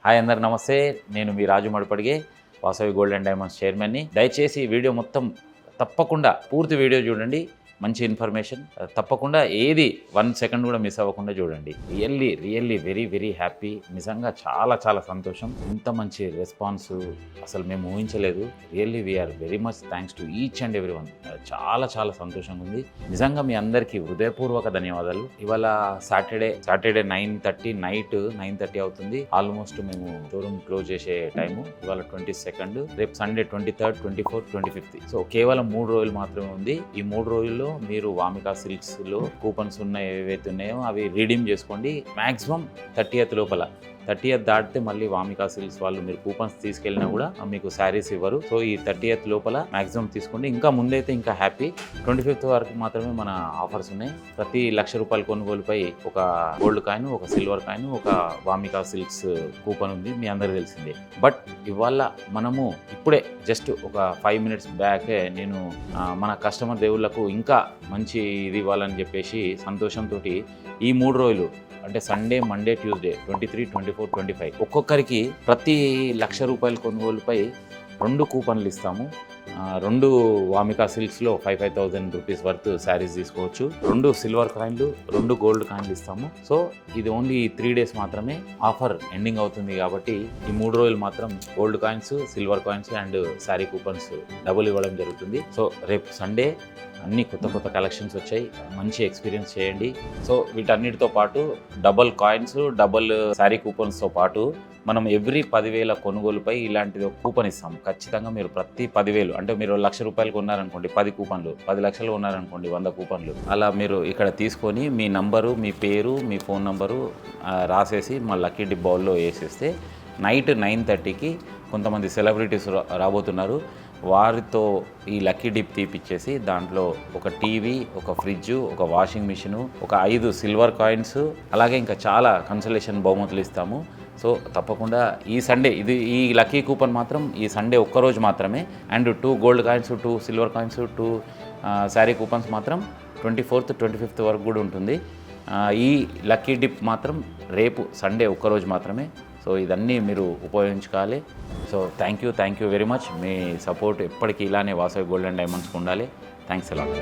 Hi అందరు నమస్తే. నేను మీ రాజు మడపడిగే, వాసవి గోల్డ్ అండ్ డైమండ్స్ చైర్మన్ని. దయచేసి వీడియో మొత్తం తప్పకుండా పూర్తి వీడియో చూడండి. మంచి ఇన్ఫర్మేషన్ తప్పకుండా ఏది 1 సెకండ్ కూడా మిస్ అవ్వకుండా చూడండి. Really very very happy. నిజంగా చాలా సంతోషం. ఇంత మంచి రెస్పాన్స్ అసలు మేము ఊహించలేదు. Really we are very much thanks to each and every one. చాలా సంతోషంగా ఉంది. నిజంగా మీ అందరికీ హృదయపూర్వక ధన్యవాదాలు. ఇవాళ సాటర్డే 9:30 నైట్ 9:30 అవుతుంది. ఆల్మోస్ట్ మేము షోరూమ్ క్లోజ్ చేసే టైము. ఇవాళ 22nd, రేపు Sunday 23rd, 24th, 25th. So కేవలం 3 రోజులు మాత్రమే ఉంది. ఈ 3 రోజుల్లో మీరు వామికా సిల్క్స్లో కూపన్స్ ఉన్నాయి, ఏవైతే ఉన్నాయో అవి రీడీమ్ చేసుకోండి. మ్యాక్సిమం 30th లోపల. 30th దాటితే మళ్ళీ వామికా సిల్క్స్ వాళ్ళు మీరు కూపన్స్ తీసుకెళ్ళినా కూడా మీకు శారీస్ ఇవ్వరు. సో ఈ 30th లోపల మ్యాక్సిమం తీసుకోండి. ఇంకా ముందైతే ఇంకా హ్యాపీ. 25th వరకు మాత్రమే మన ఆఫర్స్ ఉన్నాయి. ప్రతి ₹1,00,000 కొనుగోలుపై ఒక గోల్డ్ కాయిన్, ఒక సిల్వర్ కాయిన్, ఒక వామికా సిల్క్స్ కూపన్ ఉంది. మీ అందరికీ తెలిసిందే. బట్ ఇవాళ మనము ఇప్పుడే జస్ట్ ఒక 5 minutes బ్యాకే నేను మన కస్టమర్ దేవుళ్లకు ఇంకా మంచి ఇది ఇవ్వాలని చెప్పేసి సంతోషంతో ఈ 3 రోజులు అంటే సండే, మండే, ట్యూస్డే 23, 24, 25 ఒక్కొక్కరికి ప్రతి ₹1,00,000 కొనుగోలుపై 2 కూపన్లు ఇస్తాము. 2 వామికా సిల్క్స్లో 5,000 రూపీస్ వర్త్ శారీస్ తీసుకోవచ్చు. 2 సిల్వర్ కాయిన్లు, 2 గోల్డ్ కాయిన్లు ఇస్తాము. సో ఇది ఓన్లీ 3 days మాత్రమే. ఆఫర్ ఎండింగ్ అవుతుంది కాబట్టి ఈ 3 రోజులు మాత్రం gold coins, silver coins and sari coupons double ఇవ్వడం జరుగుతుంది. సో రేపు సండే అన్ని కొత్త కలెక్షన్స్ వచ్చాయి. మంచి ఎక్స్పీరియన్స్ చేయండి. సో వీటన్నిటితో పాటు డబల్ కాయిన్స్, డబల్ శారీ కూపన్స్తో పాటు మనం ఎవ్రీ 10,000 కొనుగోలుపై ఇలాంటిది ఒక కూపన్ ఇస్తాము. ఖచ్చితంగా మీరు ప్రతి 10,000 అంటే మీరు ₹1,00,000 కొన్నారనుకోండి 10 కూపన్లు, 10 లక్షలు కొన్నారనుకోండి 100 కూపన్లు. అలా మీరు ఇక్కడ తీసుకొని మీ నంబరు, మీ పేరు, మీ ఫోన్ నంబరు రాసేసి మా లక్కీ డిప్ బౌల్లో వేసేస్తే నైట్ 9:30కి కొంతమంది సెలబ్రిటీస్ రాబోతున్నారు. వారితో ఈ లక్కీ డిప్ తీపిచ్చేసి దాంట్లో ఒక టీవీ, ఒక ఫ్రిడ్జ్, ఒక వాషింగ్ మిషను, ఒక 5 సిల్వర్ కాయిన్స్, అలాగే ఇంకా చాలా కన్సలేషన్ బహుమతులు ఇస్తాము. సో తప్పకుండా ఈ సండే ఈ లక్కీ కూపన్ మాత్రం ఈ సండే ఒక్కరోజు మాత్రమే. And 2 gold coins, 2 silver coins, 2 sari coupons మాత్రం 24th, 25th వరకు కూడా ఉంటుంది. ఈ లక్కీ డిప్ మాత్రం రేపు సండే ఒక్కరోజు మాత్రమే. సో ఇదన్నీ మీరు ఉపయోగించుకోవాలి. So thank you very much. Me support ఎప్పటికీ ఇలానే వాసవి గోల్డ్ అండ్ డైమండ్స్కి ఉండాలి. Thanks a lot.